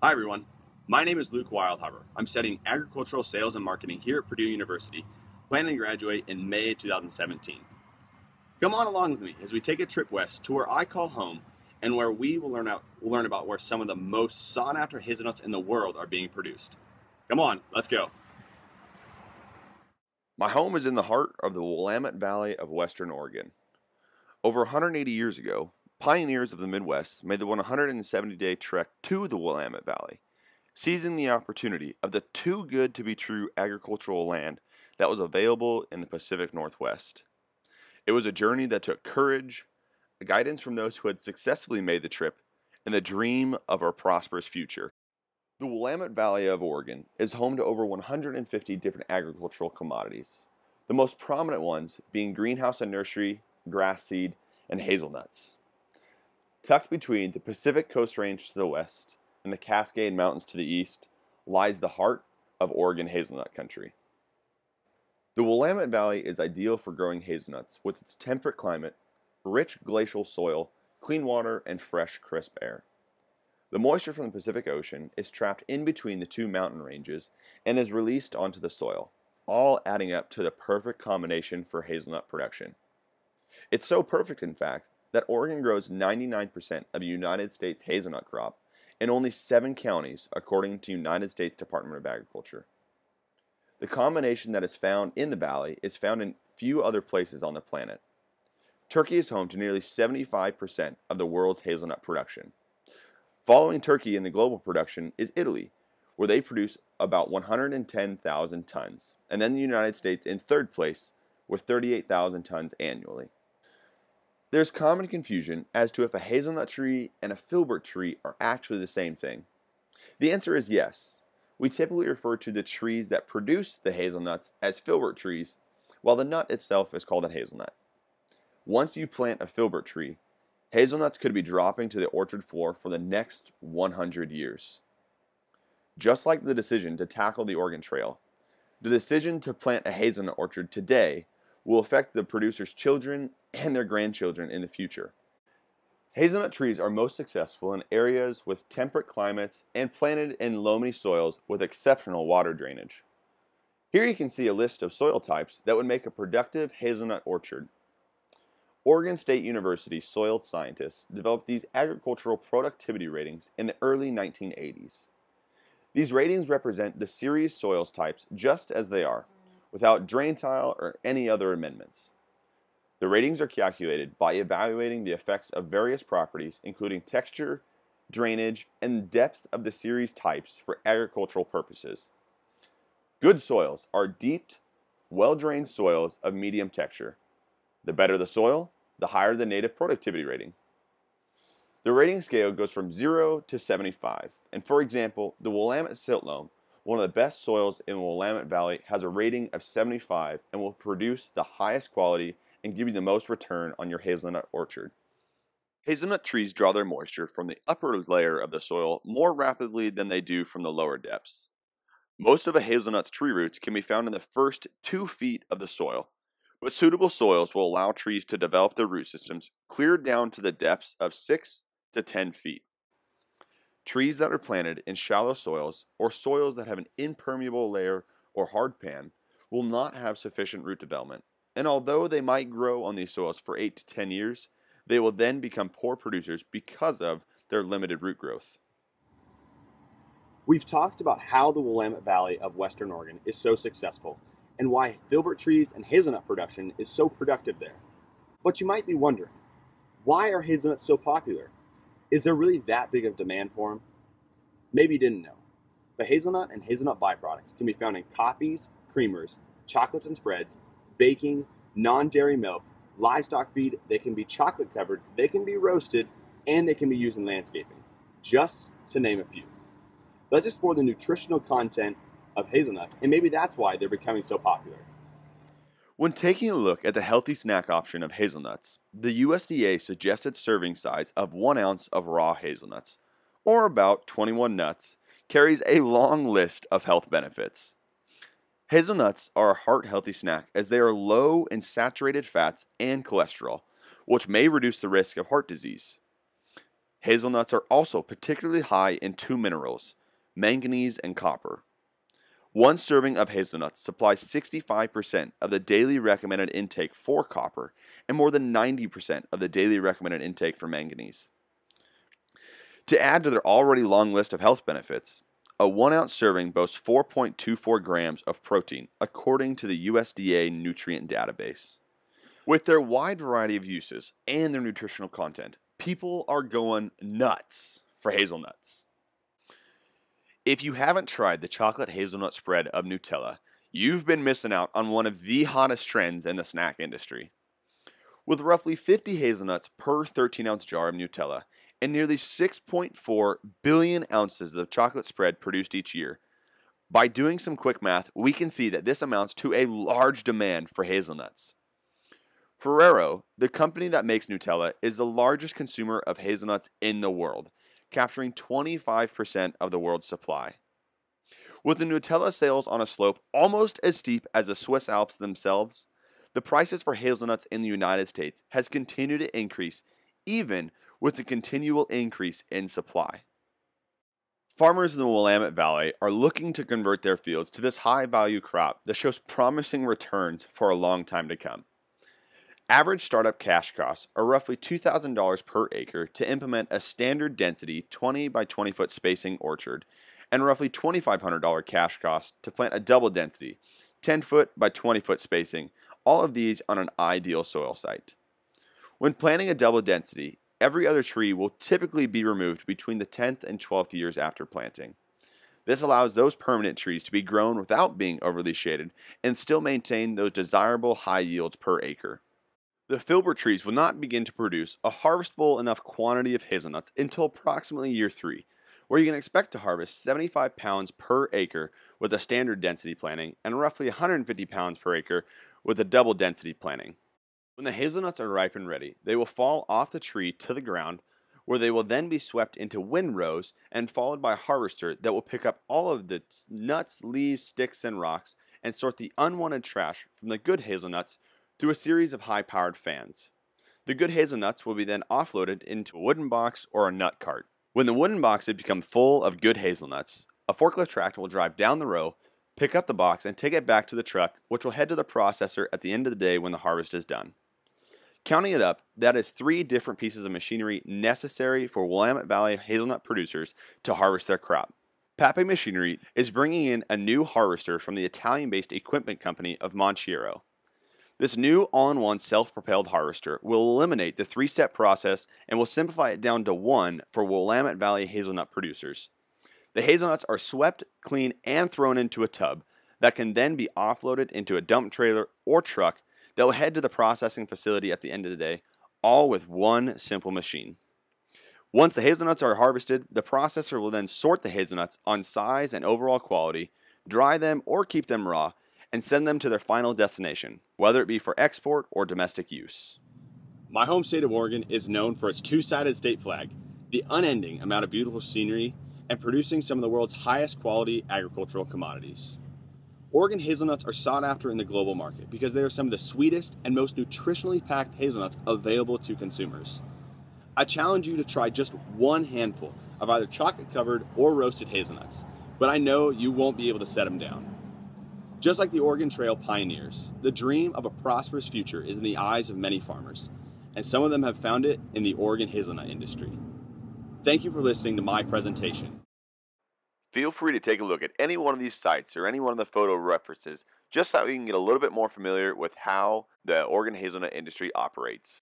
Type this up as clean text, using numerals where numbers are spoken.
Hi everyone, my name is Luke Wildhaber. I'm studying agricultural sales and marketing here at Purdue University, planning to graduate in May 2017. Come on along with me as we take a trip west to where I call home and where we will learn about where some of the most sought after hazelnuts in the world are being produced. Come on, let's go. My home is in the heart of the Willamette Valley of Western Oregon. Over 180 years ago, pioneers of the Midwest made the 170-day trek to the Willamette Valley, seizing the opportunity of the too good to be true agricultural land that was available in the Pacific Northwest. It was a journey that took courage, guidance from those who had successfully made the trip, and the dream of a prosperous future. The Willamette Valley of Oregon is home to over 150 different agricultural commodities, the most prominent ones being greenhouse and nursery, grass seed, and hazelnuts. Tucked between the Pacific Coast Range to the west and the Cascade Mountains to the east lies the heart of Oregon hazelnut country. The Willamette Valley is ideal for growing hazelnuts with its temperate climate, rich glacial soil, clean water, and fresh, crisp air. The moisture from the Pacific Ocean is trapped in between the two mountain ranges and is released onto the soil, all adding up to the perfect combination for hazelnut production. It's so perfect, in fact, that Oregon grows 99% of the United States hazelnut crop in only 7 counties, according to United States Department of Agriculture. The combination that is found in the valley is found in few other places on the planet. Turkey is home to nearly 75% of the world's hazelnut production. Following Turkey in the global production is Italy, where they produce about 110,000 tons, and then the United States in third place with 38,000 tons annually. There's common confusion as to if a hazelnut tree and a filbert tree are actually the same thing. The answer is yes. We typically refer to the trees that produce the hazelnuts as filbert trees, while the nut itself is called a hazelnut. Once you plant a filbert tree, hazelnuts could be dropping to the orchard floor for the next 100 years. Just like the decision to tackle the Oregon Trail, the decision to plant a hazelnut orchard today will affect the producer's children and their grandchildren in the future. Hazelnut trees are most successful in areas with temperate climates and planted in loamy soils with exceptional water drainage. Here you can see a list of soil types that would make a productive hazelnut orchard. Oregon State University soil scientists developed these agricultural productivity ratings in the early 1980s. These ratings represent the series soils types just as they are, without drain tile or any other amendments. The ratings are calculated by evaluating the effects of various properties, including texture, drainage, and depth of the series types for agricultural purposes. Good soils are deep, well-drained soils of medium texture. The better the soil, the higher the native productivity rating. The rating scale goes from 0 to 75, and for example, the Willamette silt loam, one of the best soils in the Willamette Valley, has a rating of 75 and will produce the highest quality and give you the most return on your hazelnut orchard. Hazelnut trees draw their moisture from the upper layer of the soil more rapidly than they do from the lower depths. Most of a hazelnut's tree roots can be found in the first 2 feet of the soil, but suitable soils will allow trees to develop their root systems clear down to the depths of 6 to 10 feet. Trees that are planted in shallow soils or soils that have an impermeable layer or hard pan will not have sufficient root development, and although they might grow on these soils for 8 to 10 years, they will then become poor producers because of their limited root growth. We've talked about how the Willamette Valley of Western Oregon is so successful and why filbert trees and hazelnut production is so productive there. But you might be wondering, why are hazelnuts so popular? Is there really that big of demand for them? Maybe you didn't know, but hazelnut and hazelnut byproducts can be found in coffees, creamers, chocolates and spreads, baking, non-dairy milk, livestock feed. They can be chocolate covered, they can be roasted, and they can be used in landscaping, just to name a few. Let's explore the nutritional content of hazelnuts, and maybe that's why they're becoming so popular. When taking a look at the healthy snack option of hazelnuts, the USDA suggested serving size of 1 ounce of raw hazelnuts, or about 21 nuts, carries a long list of health benefits. Hazelnuts are a heart-healthy snack as they are low in saturated fats and cholesterol, which may reduce the risk of heart disease. Hazelnuts are also particularly high in two minerals, manganese and copper. One serving of hazelnuts supplies 65% of the daily recommended intake for copper and more than 90% of the daily recommended intake for manganese. To add to their already long list of health benefits, a 1 ounce serving boasts 4.24 grams of protein, according to the USDA nutrient database. With their wide variety of uses and their nutritional content, people are going nuts for hazelnuts. If you haven't tried the chocolate hazelnut spread of Nutella, you've been missing out on one of the hottest trends in the snack industry. With roughly 50 hazelnuts per 13-ounce jar of Nutella and nearly 6.4 billion ounces of chocolate spread produced each year, by doing some quick math, we can see that this amounts to a large demand for hazelnuts. Ferrero, the company that makes Nutella, is the largest consumer of hazelnuts in the world, capturing 25% of the world's supply. With the Nutella sales on a slope almost as steep as the Swiss Alps themselves, the prices for hazelnuts in the United States has continued to increase even with the continual increase in supply. Farmers in the Willamette Valley are looking to convert their fields to this high-value crop that shows promising returns for a long time to come. Average startup cash costs are roughly $2,000 per acre to implement a standard density 20 by 20 foot spacing orchard, and roughly $2,500 cash cost to plant a double density 10 foot by 20 foot spacing, all of these on an ideal soil site. When planting a double density, every other tree will typically be removed between the 10th and 12th years after planting. This allows those permanent trees to be grown without being overly shaded and still maintain those desirable high yields per acre. The filbert trees will not begin to produce a harvestable enough quantity of hazelnuts until approximately year 3, where you can expect to harvest 75 pounds per acre with a standard density planting and roughly 150 pounds per acre with a double density planting. When the hazelnuts are ripe and ready, they will fall off the tree to the ground, where they will then be swept into windrows and followed by a harvester that will pick up all of the nuts, leaves, sticks, and rocks and sort the unwanted trash from the good hazelnuts through a series of high-powered fans. The good hazelnuts will be then offloaded into a wooden box or a nut cart. When the wooden box has become full of good hazelnuts, a forklift tractor will drive down the row, pick up the box, and take it back to the truck, which will head to the processor at the end of the day when the harvest is done. Counting it up, that is 3 different pieces of machinery necessary for Willamette Valley hazelnut producers to harvest their crop. Pape Machinery is bringing in a new harvester from the Italian-based equipment company of Monchiero. This new all-in-one self-propelled harvester will eliminate the 3-step process and will simplify it down to 1 for Willamette Valley hazelnut producers. The hazelnuts are swept, cleaned, and thrown into a tub that can then be offloaded into a dump trailer or truck that will head to the processing facility at the end of the day, all with one simple machine. Once the hazelnuts are harvested, the processor will then sort the hazelnuts on size and overall quality, dry them or keep them raw, and send them to their final destination, whether it be for export or domestic use. My home state of Oregon is known for its 2-sided state flag, the unending amount of beautiful scenery, and producing some of the world's highest quality agricultural commodities. Oregon hazelnuts are sought after in the global market because they are some of the sweetest and most nutritionally packed hazelnuts available to consumers. I challenge you to try just one handful of either chocolate-covered or roasted hazelnuts, but I know you won't be able to set them down. Just like the Oregon Trail pioneers, the dream of a prosperous future is in the eyes of many farmers, and some of them have found it in the Oregon hazelnut industry. Thank you for listening to my presentation. Feel free to take a look at any one of these sites or any one of the photo references just so you can get a little bit more familiar with how the Oregon hazelnut industry operates.